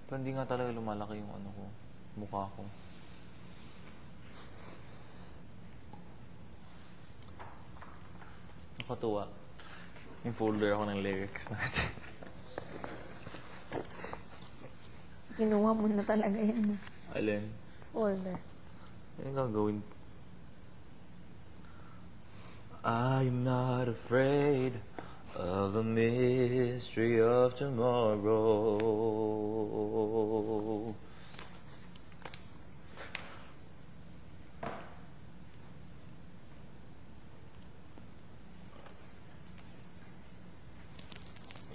Pero hindi nga talaga lumalaki yung ano ko, mukha ko. Nakatuwa. Yung folder ako ng lyrics natin. Ginawa mo na talaga yan. Alin? Folder. Ano gagawin? I'm not afraid of the mystery of tomorrow.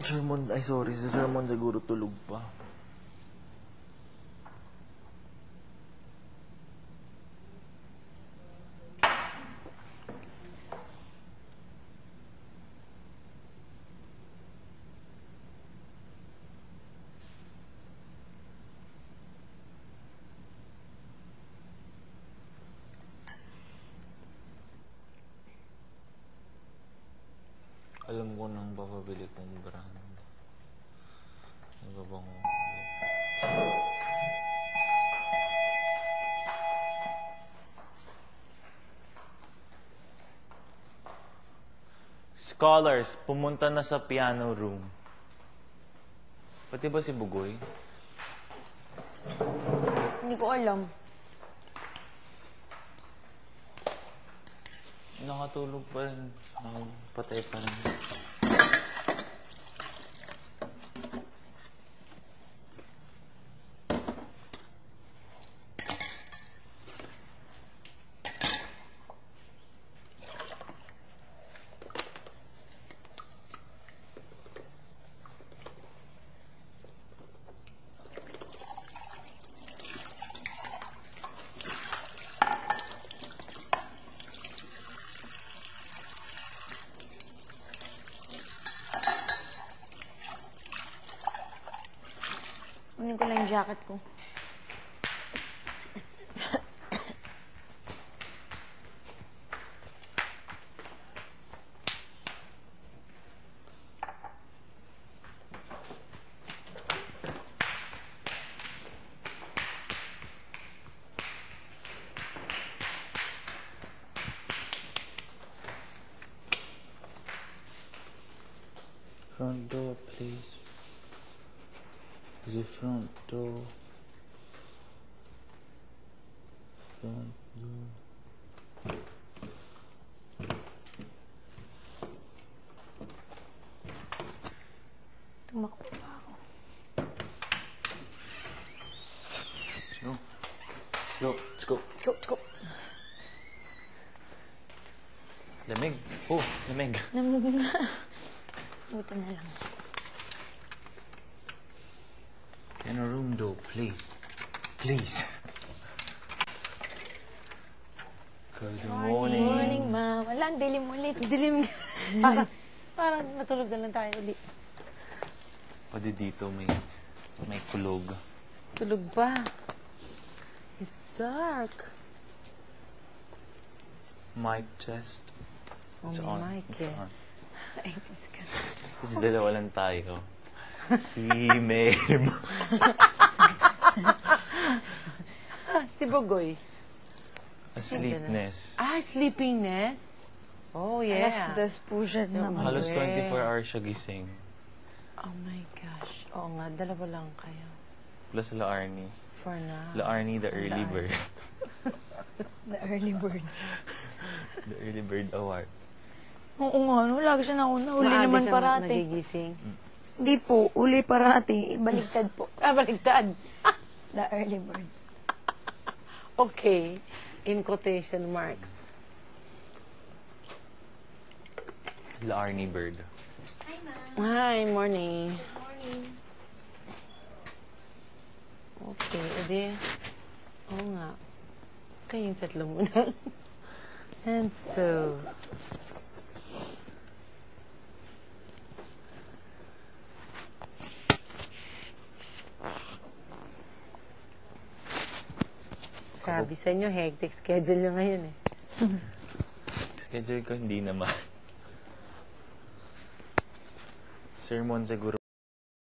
Sermon, ay sorry, sa sermon siguro tulog pa. Alam ko nang papabili kong brand. Ano bang... Scholars, pumunta na sa piano room. Pati ba si Bugoy? Hindi ko alam. Nakatulog pa rin. Nakapatay pa rin. Kunin ko lang yung jacket ko. Front door, please. The front door. Front door. Tumakbo pa ako. Let's go. Let's go. Let's go, let's go. Lamig. Oh, lamig. Lamig nga. Buti na lang. In a room door, please. Please. Good morning. Morning, ma'am. Wala, ang dilim ulit. Dilim. Parang matulog na lang tayo ulit. Pwede dito may kulog. Tulog ba? It's dark. Mic test. Oh, It's may mic It's eh. on. Ay, miss ka. Kasi dalawa lang tayo. Meme. Si Bugoy. A sleepness. Ah, sleepiness? Oh, yeah. Alas dos po siya naman. Halos 24 hours siya gising. Oh my gosh. Oo nga, dalawa lang kayo. Plus La Arnie. For now. La Arnie, the early bird. The early bird. The early bird award. Oo nga, no? Lagi siya nauna. Uli Maaga naman siya parati. nagigising. Hindi po, uli parati. Baligtad po. Ah, baligtad. The early bird. Okay. In quotation marks. La Arnie bird. Hi, morning. Morning. Okay, edi. Oo nga. Kayong tatlo muna. And so... Sabi sa inyo, hectic schedule nyo ngayon eh. Schedule ko hindi naman. Sermon siguro.